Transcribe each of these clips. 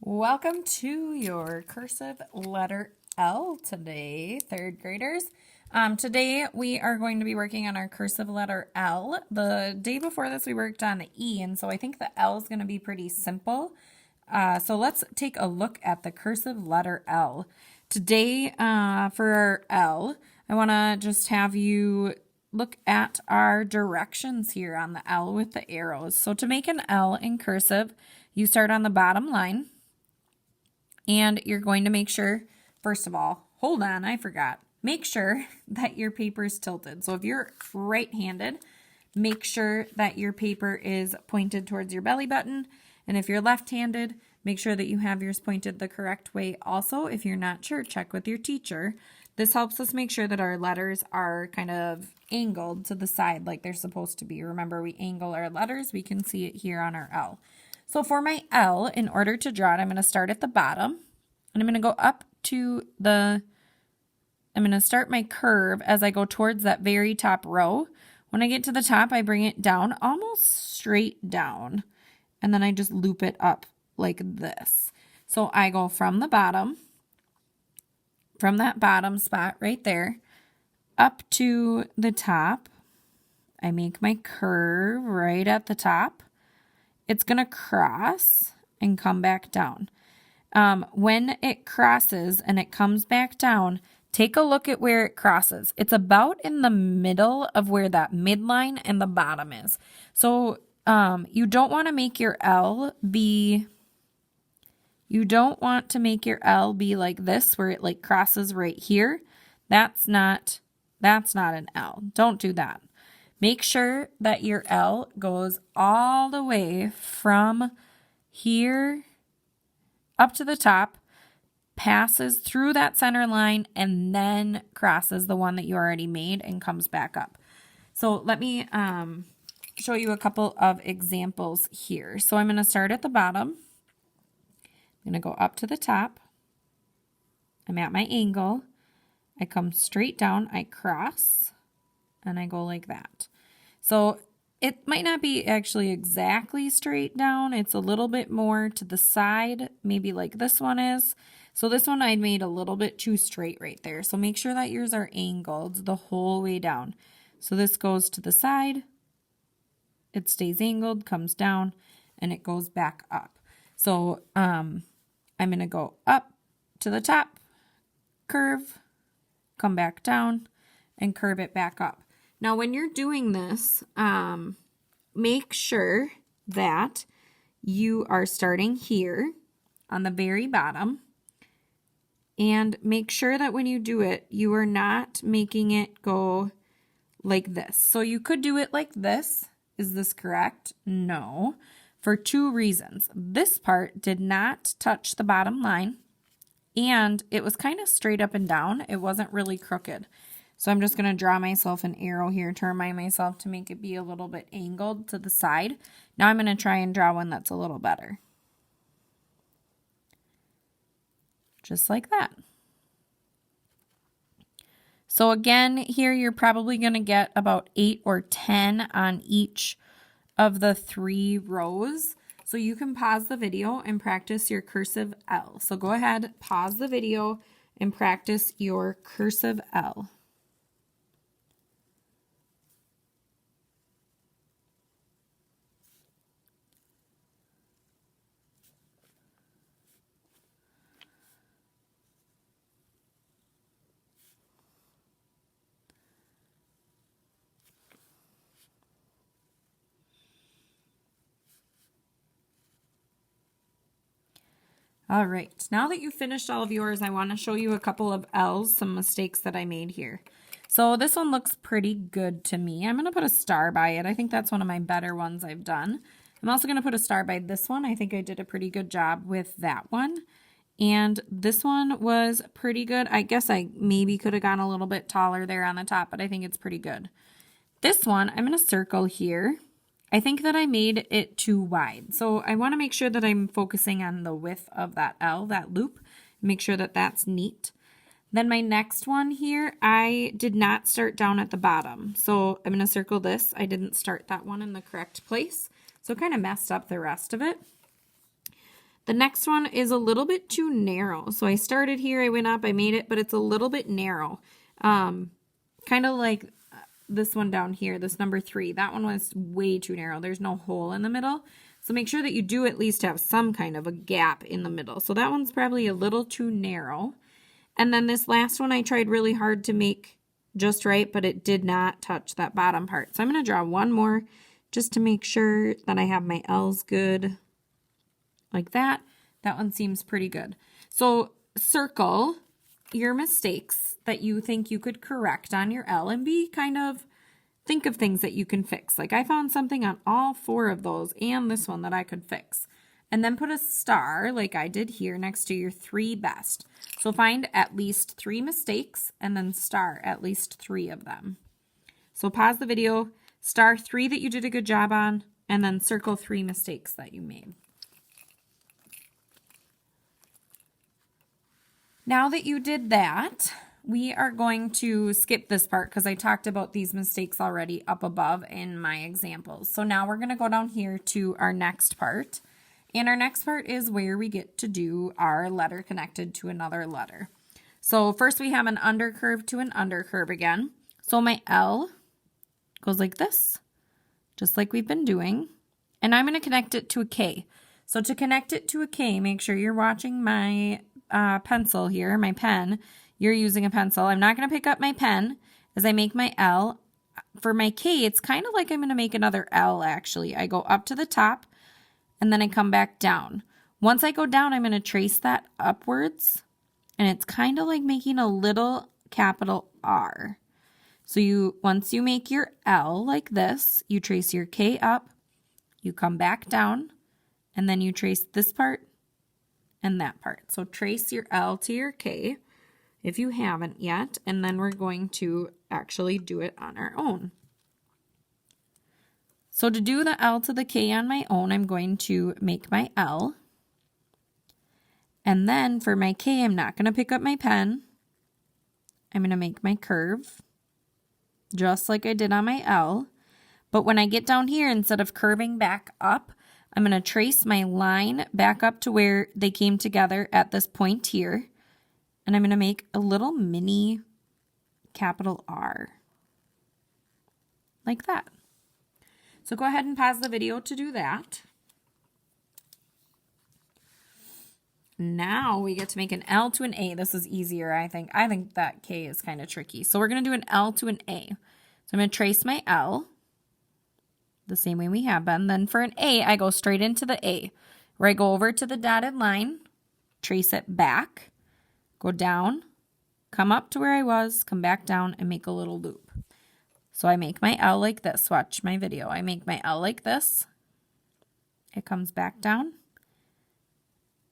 Welcome to your cursive letter L today, third graders. Today we are going to be working on our cursive letter L. The day before this we worked on the E, and so I think the L is going to be pretty simple. So let's take a look at the cursive letter L. Today for our L, I want to just have you look at our directions here on the L with the arrows. So to make an L in cursive, you start on the bottom line. And you're going to make sure, first of all, hold on, I forgot. Make sure that your paper is tilted. So if you're right-handed, make sure that your paper is pointed towards your belly button. And if you're left-handed, make sure that you have yours pointed the correct way. Also, if you're not sure, check with your teacher. This helps us make sure that our letters are kind of angled to the side like they're supposed to be. Remember, we angle our letters. We can see it here on our L. So for my L, in order to draw it, I'm going to start at the bottom, and I'm going to go up to I'm going to start my curve as I go towards that very top row. When I get to the top, I bring it down, almost straight down, and then I just loop it up like this. So I go from the bottom, from that bottom spot right there, up to the top. I make my curve right at the top. It's going to cross and come back down. When it crosses and it comes back down, take a look at where it crosses. It's about in the middle of where that midline and the bottom is. So you don't want to make your L be like this, where it like crosses right here. That's not an L. Don't do that. Make sure that your L goes all the way from here up to the top, passes through that center line, and then crosses the one that you already made and comes back up. So let me show you a couple of examples here. So I'm going to start at the bottom. I'm going to go up to the top. I'm at my angle. I come straight down, I cross, and I go like that. So it might not be actually exactly straight down. It's a little bit more to the side, maybe like this one is. So this one I made a little bit too straight right there. So make sure that yours are angled the whole way down. So this goes to the side, it stays angled, comes down, and it goes back up. So I'm going to go up to the top, curve, come back down, and curve it back up. Now, when you're doing this, make sure that you are starting here on the very bottom, and make sure that when you do it, you are not making it go like this. So you could do it like this. Is this correct? No, for two reasons. This part did not touch the bottom line, and it was kind of straight up and down. It wasn't really crooked. So I'm just going to draw myself an arrow here to remind myself to make it be a little bit angled to the side. Now I'm going to try and draw one that's a little better. Just like that. So again, here you're probably going to get about 8 or 10 on each of the 3 rows. So you can pause the video and practice your cursive L. So go ahead, pause the video, and practice your cursive L. All right, now that you've finished all of yours, I want to show you a couple of L's, some mistakes that I made here. So this one looks pretty good to me. I'm going to put a star by it. I think that's one of my better ones I've done. I'm also going to put a star by this one. I think I did a pretty good job with that one. And this one was pretty good. I guess I maybe could have gone a little bit taller there on the top, but I think it's pretty good. This one, I'm going to circle here. I think that I made it too wide. So I want to make sure that I'm focusing on the width of that L, that loop. Make sure that that's neat. Then my next one here, I did not start down at the bottom. So I'm going to circle this. I didn't start that one in the correct place. So it kind of messed up the rest of it. The next one is a little bit too narrow. So I started here, I went up, I made it, but it's a little bit narrow. Kind of like this one down here, this number 3. That one was way too narrow. There's no hole in the middle. So make sure that you do at least have some kind of a gap in the middle. So that one's probably a little too narrow. And then this last one I tried really hard to make just right, but it did not touch that bottom part. So I'm going to draw one more just to make sure that I have my L's good. Like that. That one seems pretty good. So circle your mistakes that you think you could correct on your L and think of things that you can fix. Like I found something on all 4 of those and this one that I could fix. And then put a star like I did here next to your 3 best. So find at least 3 mistakes and then star at least 3 of them. So pause the video, star 3 that you did a good job on, and then circle 3 mistakes that you made. Now that you did that, we are going to skip this part because I talked about these mistakes already up above in my examples. So now we're going to go down here to our next part. And our next part is where we get to do our letter connected to another letter. So first we have an undercurve to an undercurve again. So my L goes like this, just like we've been doing. And I'm going to connect it to a K. So to connect it to a K, make sure you're watching my pencil here, my pen. You're using a pencil. I'm not going to pick up my pen as I make my L. For my K, it's kind of like I'm going to make another L actually. I go up to the top and then I come back down. Once I go down, I'm going to trace that upwards and it's kind of like making a little capital R. So once you make your L like this, you trace your K up, you come back down, and then you trace this part and that part. So trace your L to your K if you haven't yet, and then we're going to actually do it on our own. So to do the L to the K on my own, I'm going to make my L. And then for my K, I'm not going to pick up my pen. I'm going to make my curve, just like I did on my L. But when I get down here, instead of curving back up, I'm going to trace my line back up to where they came together at this point here. And I'm going to make a little mini capital R. Like that. So go ahead and pause the video to do that. Now we get to make an L to an A. This is easier, I think. I think that K is kind of tricky. So we're going to do an L to an A. So I'm going to trace my L the same way we have been. Then for an A, I go straight into the A, where I go over to the dotted line, trace it back, go down, come up to where I was, come back down, and make a little loop. So I make my L like this. Watch my video. I make my L like this. It comes back down.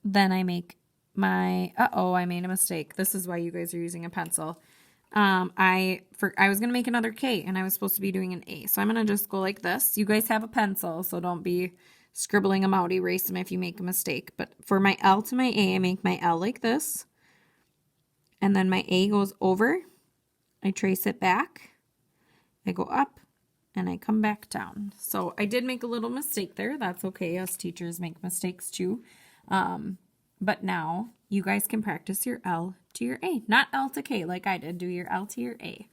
Then I make my, I made a mistake. This is why you guys are using a pencil. I was going to make another K and I was supposed to be doing an A. So I'm going to just go like this. You guys have a pencil, so don't be scribbling them out. Erase them if you make a mistake. But for my L to my A, I make my L like this. And then my A goes over. I trace it back. I go up and I come back down. So I did make a little mistake there. That's okay. Us teachers make mistakes too. But now you guys can practice your L to your A, not L to K like I did. Do your L to your A.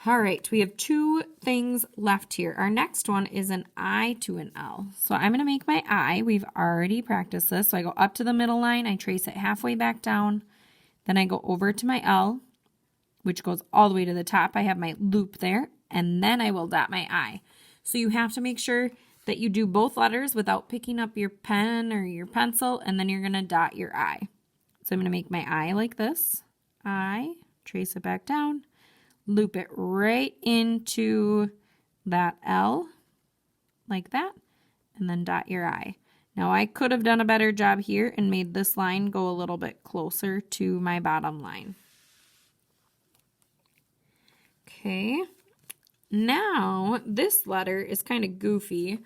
All right, we have 2 things left here. Our next one is an I to an L. So I'm going to make my I. We've already practiced this. So I go up to the middle line. I trace it halfway back down. Then I go over to my L, which goes all the way to the top. I have my loop there. And then I will dot my I. So you have to make sure that you do both letters without picking up your pen or your pencil, and then you're going to dot your I. So I'm going to make my I like this. I, trace it back down, loop it right into that L, like that, and then dot your I. Now I could have done a better job here and made this line go a little bit closer to my bottom line. Okay. Now, this letter is kind of goofy.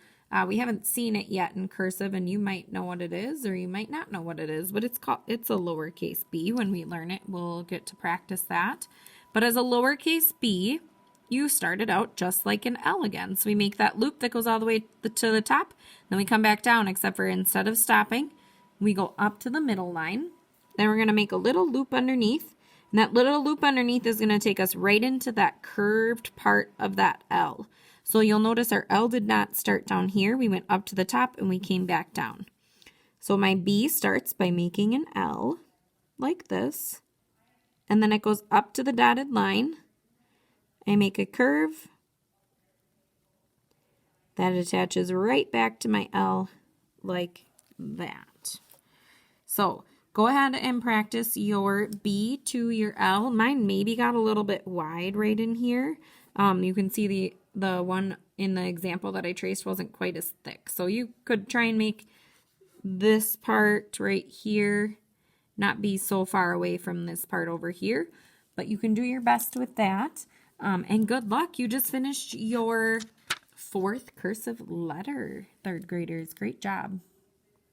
We haven't seen it yet in cursive, and you might know what it is, or you might not know what it is, but it's a lowercase b. When we learn it, we'll get to practice that. But as a lowercase b, you started out just like an L again. So we make that loop that goes all the way to the top, then we come back down, except for instead of stopping, we go up to the middle line. Then we're going to make a little loop underneath, and that little loop underneath is going to take us right into that curved part of that L. So you'll notice our L did not start down here. We went up to the top and we came back down. So my B starts by making an L like this, and then it goes up to the dotted line. I make a curve that attaches right back to my L like that. So go ahead and practice your B to your L. Mine maybe got a little bit wide right in here. You can see the one in the example that I traced wasn't quite as thick. So you could try and make this part right here not be so far away from this part over here. But you can do your best with that. And good luck. You just finished your 4th cursive letter, 3rd graders. Great job.